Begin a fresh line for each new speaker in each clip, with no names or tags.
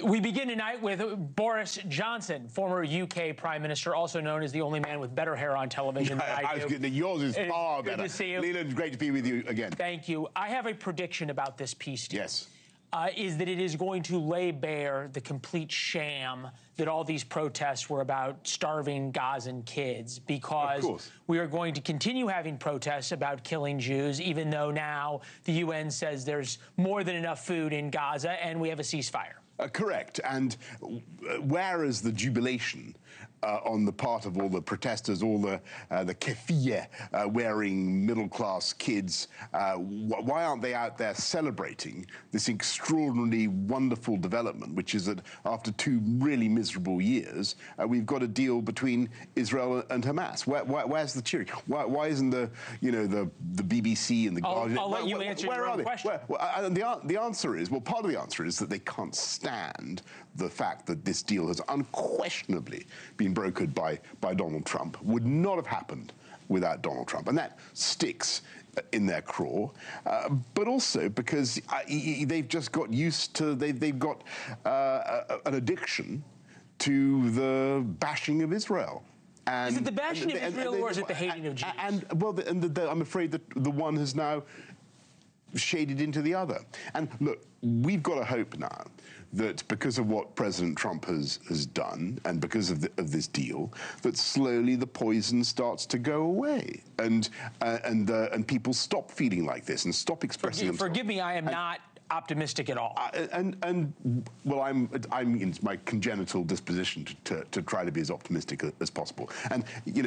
We begin tonight with Boris Johnson, former UK Prime Minister, also known as the only man with better hair on television than I do.
Yours is far better.
Good to see you.
Leland, great to be with you again.
Thank you. I have a prediction about this peace deal.
Yes.
Is that it is going to lay bare the complete sham that all these protests were about starving Gazan kids, because we are going to continue having protests about killing Jews, even though now the UN says there's more than enough food in Gaza and we have a ceasefire.
Correct. And whereas the jubilation on the part of all the protesters, all the keffiyeh-wearing middle-class kids, why aren't they out there celebrating this extraordinarily wonderful development, which is that after 2 really miserable years, we've got a deal between Israel and Hamas? Where's the cheering? Why isn't the BBC and the Guardian?
I'll let you answer your own question.
The answer is, well, part of the answer is that they can't stand the fact that this deal has unquestionably been brokered by Donald Trump. Would not have happened without Donald Trump, and that sticks in their craw. But also because they've just got used to, they've got an addiction to the bashing of Israel.
And, is it the bashing of Israel, or is it the hating of Jews?
I'm afraid that the one has now shaded into the other. And look, we've got to hope now that because of what President Trump has done, and because of this deal, that slowly the poison starts to go away, and people stop feeling like this and stop expressing themselves.
Forgive me, I am not optimistic at all.
Well, I'm in my congenital disposition to try to be as optimistic as possible. And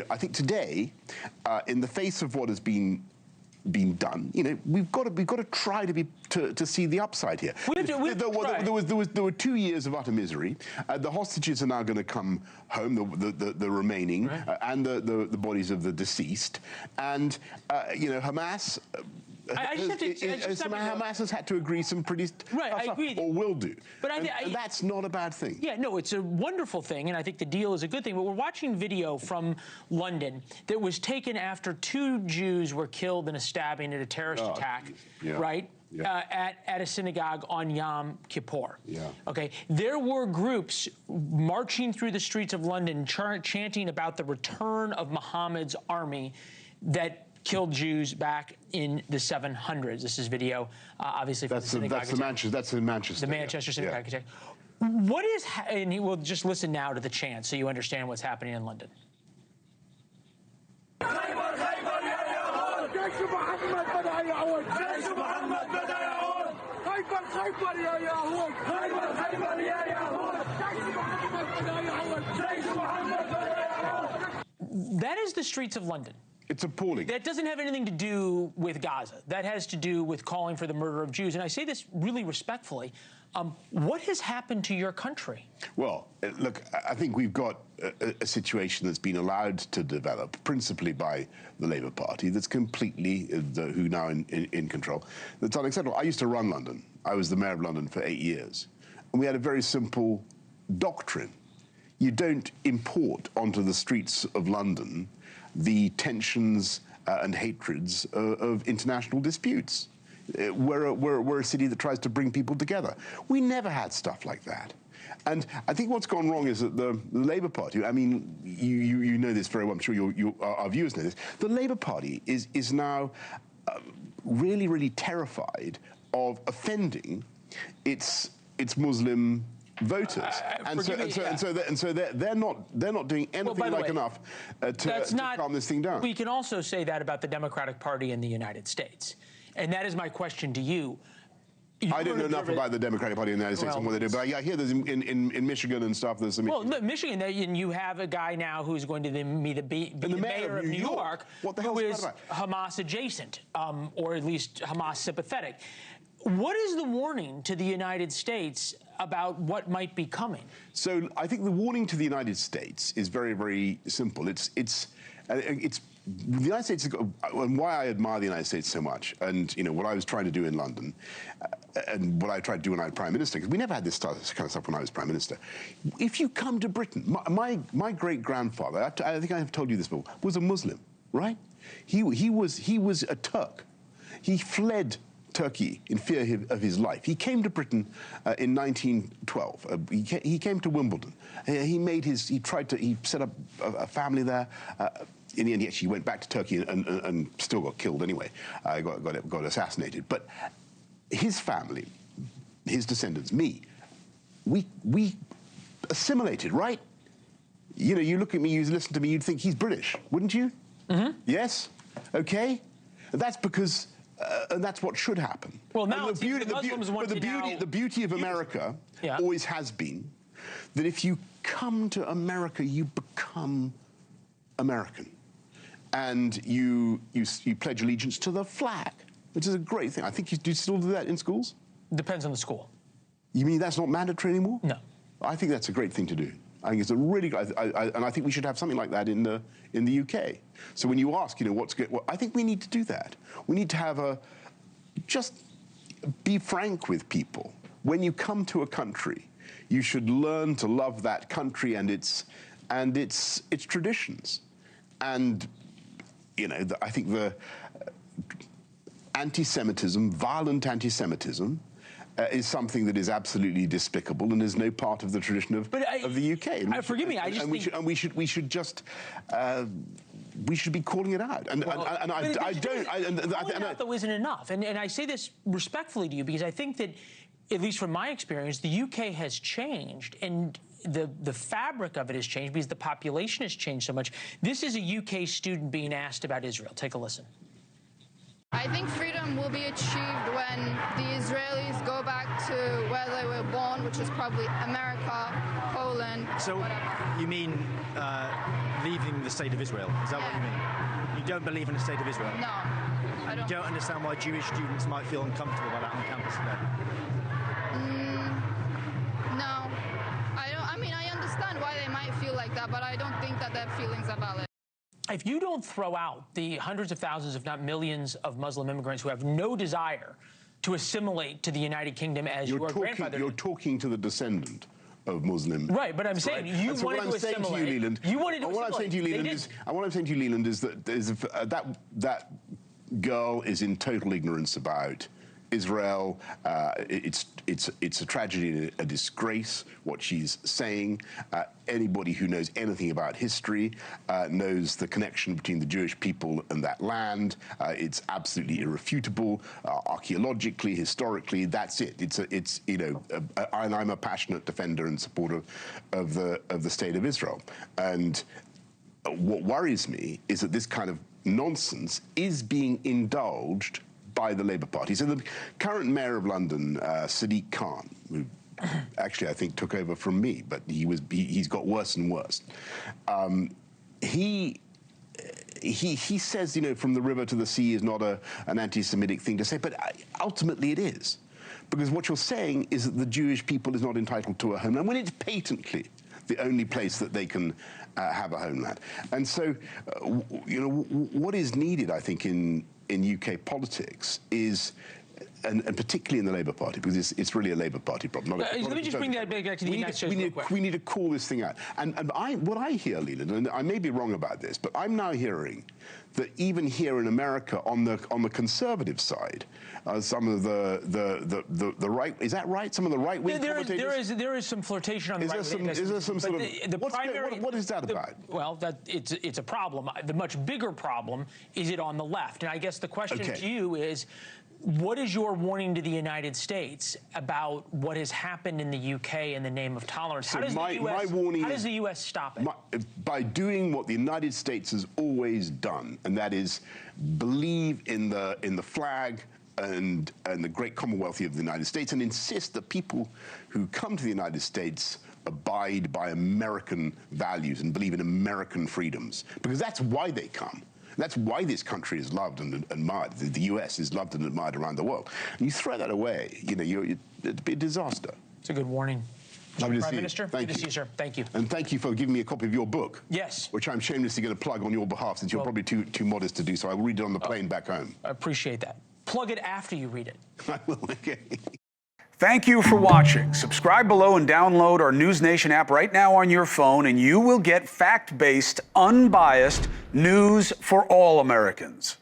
I think today, in the face of what has been done, we've got to try to see the upside here. There were 2 years of utter misery. The hostages are now going to come home, the remaining, and the bodies of the deceased. And Hamas. Hamas has had to agree some pretty tough stuff, or will do. But and that's not a bad thing.
Yeah, no, it's a wonderful thing, and I think the deal is a good thing. But we're watching video from London that was taken after 2 Jews were killed in a stabbing at a terrorist attack, right? Yeah. At a synagogue on Yom Kippur. Yeah. Okay. There were groups marching through the streets of London chanting about the return of Muhammad's army that killed Jews back in the 700s. This is video, obviously, from the synagogue.
That's in Manchester.
The Manchester synagogue attack. What is, and we'll just listen now to the chant so you understand what's happening in London. That is the streets of London.
It's appalling.
That doesn't have anything to do with Gaza. That has to do with calling for the murder of Jews. And I say this really respectfully. What has happened to your country? Well,
look, I think we've got a situation that's been allowed to develop, principally by the Labour Party, that's completely, who now in control, that's unacceptable. I used to run London. I was the mayor of London for 8 years. And we had a very simple doctrine. You don't import onto the streets of London the tensions and hatreds of international disputes. We're a city that tries to bring people together. We never had stuff like that. And I think what's gone wrong is that the Labour Party, I mean, you know this very well, I'm sure our viewers know this, the Labour Party is now really, really terrified of offending its Muslim voters, and so they're not doing anything enough to calm this thing down.
We can also say that about the Democratic Party in the United States, and that is my question to you.
I don't know enough about the Democratic Party in the United States and what they do, but I hear there's in Michigan and stuff. There's some.
Well, Michigan, and you have a guy now who's going to be the mayor of New York, who is Hamas adjacent, or at least Hamas sympathetic. What is the warning to the United States about what might be coming? So
I think the warning to the United States is very, very simple. It's the United States, and why I admire the United States so much, and what I was trying to do in London, and what I tried to do when I was Prime Minister, because we never had this kind of stuff when I was Prime Minister. If you come to Britain, my great-grandfather, I think I have told you this before, was a Muslim, right? He was a Turk. He fled Turkey in fear of his life. He came to Britain in 1912. He came to Wimbledon. He set up a family there. In the end, he actually went back to Turkey and still got killed anyway. Got assassinated. But his family, his descendants, we assimilated, right? You know, you look at me, you listen to me, you'd think he's British, wouldn't you? Mm-hmm. Yes? Okay? And that's because, and that's what should happen.
Well, now
the beauty of America always has been that if you come to America, you become American. And you pledge allegiance to the flag, which is a great thing. I think do you still do that in schools?
Depends on the school.
You mean that's not mandatory anymore?
No.
I think that's a great thing to do. I think it's a really, and I think we should have something like that in the UK. So when you ask, you know, what's good, I think we need to do that. We need to have just be frank with people. When you come to a country, you should learn to love that country and its traditions. And, you know, I think the anti-Semitism, violent anti-Semitism, is something that is absolutely despicable and is no part of the tradition of the UK.
Forgive me,
we should be calling it out.
Calling out, though, isn't enough. And I say this respectfully to you because I think that, at least from my experience, the UK has changed, and the fabric of it has changed because the population has changed so much. This is a UK student being asked about Israel. Take a listen.
I think freedom will be achieved when the Israelis go back to where they were born, which is probably America, Poland,
So
whatever.
you mean leaving the state of Israel? Is that what you mean? You don't believe in the state of Israel?
No, I don't.
You don't understand why Jewish students might feel uncomfortable about that on campus today?
No. I mean, I understand why they might feel like that, but I don't think that their feelings are valid.
If you don't throw out the hundreds of thousands, if not millions, of Muslim immigrants who have no desire to assimilate to the United Kingdom as your grandfather...
You're talking to the descendant of Muslim...
Right, but I'm saying you wanted to assimilate. You wanted to assimilate.
What I'm saying to you, Leland, is that that girl is in total ignorance about Israel. It's a tragedy, a disgrace, what she's saying. Anybody who knows anything about history knows the connection between the Jewish people and that land. It's absolutely irrefutable, archaeologically, historically. That's it. It's you know, and I'm a passionate defender and supporter of the state of Israel. And what worries me is that this kind of nonsense is being indulged by the Labour Party. So the current mayor of London, Sadiq Khan, who actually I think took over from me, but he's got worse and worse. He says, you know, from the river to the sea is not an anti-Semitic thing to say, but ultimately it is. Because what you're saying is that the Jewish people is not entitled to a homeland, when it's patently the only place that they can have a homeland. And so, you know, what is needed, I think, in UK politics is, and particularly in the Labour Party, because it's really a Labour Party problem.
Let me just bring that back to the United States.
We need to call this thing out. And what I hear, Leland, and I may be wrong about this, but I'm now hearing that even here in America, on the conservative side, some of the right, is that right? Some of the right-wing commentators?
There is some flirtation on the right.
Is there some sort of, what is that about?
Well, it's a problem. The much bigger problem is it on the left. And I guess the question to you is, what is your warning to the United States about what has happened in the UK in the name of tolerance?
So
how does the US stop it?
By doing what the United States has always done, and that is believe in the flag and the great Commonwealth of the United States, and insist that people who come to the United States abide by American values and believe in American freedoms, because that's why they come. That's why this country is loved and admired. The US is loved and admired around the world. And you throw that away, you know, it'd be a disaster.
It's a good warning.
Lovely to
Prime
see you.
Minister, good to see you, sir. Thank you.
And thank you for giving me a copy of your book.
Yes.
Which I'm shamelessly going to plug on your behalf, since you're probably too modest to do so. I will read it on the plane back home.
I appreciate that. Plug it after you read it.
I will, okay.
Thank you for watching. Subscribe below and download our NewsNation app right now on your phone, and you will get fact-based, unbiased news for all Americans.